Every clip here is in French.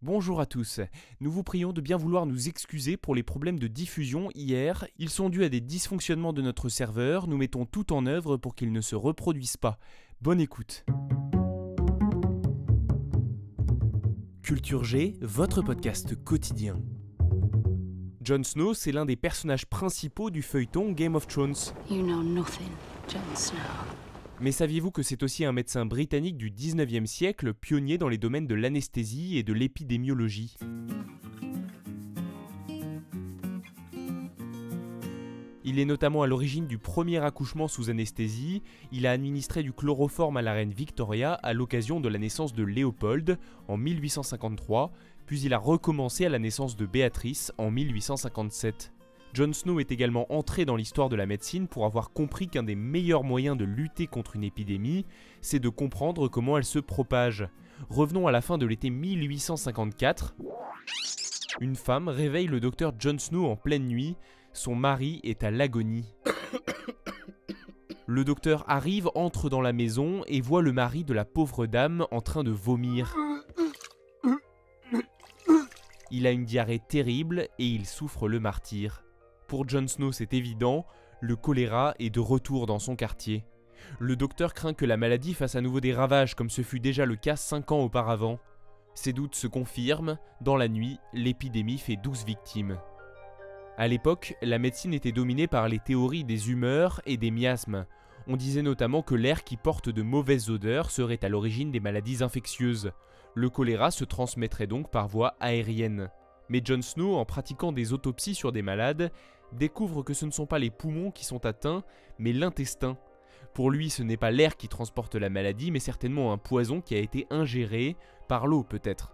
Bonjour à tous, nous vous prions de bien vouloir nous excuser pour les problèmes de diffusion hier. Ils sont dus à des dysfonctionnements de notre serveur, nous mettons tout en œuvre pour qu'ils ne se reproduisent pas. Bonne écoute. Culture G, votre podcast quotidien. Jon Snow, c'est l'un des personnages principaux du feuilleton Game of Thrones. You know nothing, Jon Snow. Mais saviez-vous que c'est aussi un médecin britannique du 19e siècle, pionnier dans les domaines de l'anesthésie et de l'épidémiologie? Il est notamment à l'origine du premier accouchement sous anesthésie. Il a administré du chloroforme à la reine Victoria à l'occasion de la naissance de Léopold en 1853, puis il a recommencé à la naissance de Béatrice en 1857. Jon Snow est également entré dans l'histoire de la médecine pour avoir compris qu'un des meilleurs moyens de lutter contre une épidémie, c'est de comprendre comment elle se propage. Revenons à la fin de l'été 1854. Une femme réveille le docteur Jon Snow en pleine nuit. Son mari est à l'agonie. Le docteur arrive, entre dans la maison et voit le mari de la pauvre dame en train de vomir. Il a une diarrhée terrible et il souffre le martyre. Pour Jon Snow, c'est évident, le choléra est de retour dans son quartier. Le docteur craint que la maladie fasse à nouveau des ravages comme ce fut déjà le cas 5 ans auparavant. Ses doutes se confirment, dans la nuit, l'épidémie fait 12 victimes. À l'époque, la médecine était dominée par les théories des humeurs et des miasmes. On disait notamment que l'air qui porte de mauvaises odeurs serait à l'origine des maladies infectieuses. Le choléra se transmettrait donc par voie aérienne. Mais Jon Snow, en pratiquant des autopsies sur des malades, découvre que ce ne sont pas les poumons qui sont atteints, mais l'intestin. Pour lui, ce n'est pas l'air qui transporte la maladie, mais certainement un poison qui a été ingéré, par l'eau peut-être.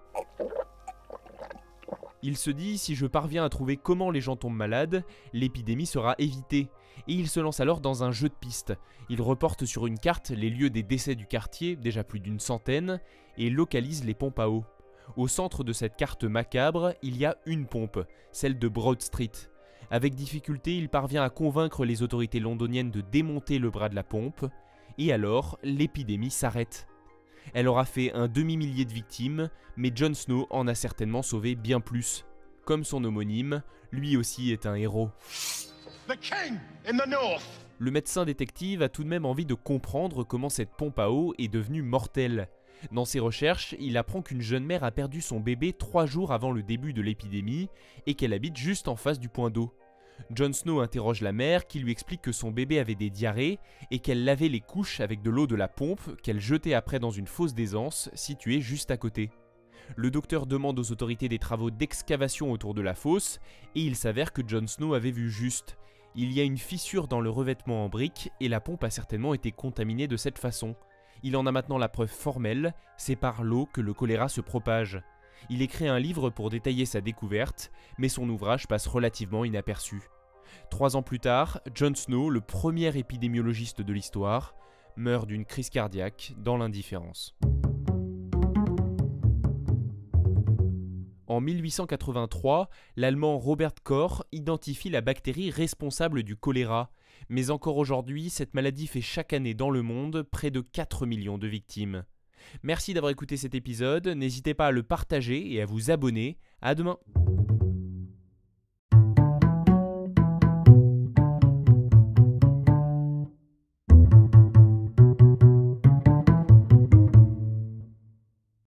Il se dit, si je parviens à trouver comment les gens tombent malades, l'épidémie sera évitée. Et il se lance alors dans un jeu de pistes. Il reporte sur une carte les lieux des décès du quartier, déjà plus d'une centaine, et localise les pompes à eau. Au centre de cette carte macabre, il y a une pompe, celle de Broad Street. Avec difficulté, il parvient à convaincre les autorités londoniennes de démonter le bras de la pompe, et alors, l'épidémie s'arrête. Elle aura fait un demi-millier de victimes, mais Jon Snow en a certainement sauvé bien plus. Comme son homonyme, lui aussi est un héros. The king in the north. Le médecin détective a tout de même envie de comprendre comment cette pompe à eau est devenue mortelle. Dans ses recherches, il apprend qu'une jeune mère a perdu son bébé 3 jours avant le début de l'épidémie et qu'elle habite juste en face du point d'eau. Jon Snow interroge la mère qui lui explique que son bébé avait des diarrhées et qu'elle lavait les couches avec de l'eau de la pompe qu'elle jetait après dans une fosse d'aisance située juste à côté. Le docteur demande aux autorités des travaux d'excavation autour de la fosse et il s'avère que Jon Snow avait vu juste. Il y a une fissure dans le revêtement en briques et la pompe a certainement été contaminée de cette façon. Il en a maintenant la preuve formelle, c'est par l'eau que le choléra se propage. Il écrit un livre pour détailler sa découverte, mais son ouvrage passe relativement inaperçu. 3 ans plus tard, Jon Snow, le premier épidémiologiste de l'histoire, meurt d'une crise cardiaque dans l'indifférence. En 1883, l'Allemand Robert Koch identifie la bactérie responsable du choléra. Mais encore aujourd'hui, cette maladie fait chaque année dans le monde près de 4 millions de victimes. Merci d'avoir écouté cet épisode, n'hésitez pas à le partager et à vous abonner. À demain.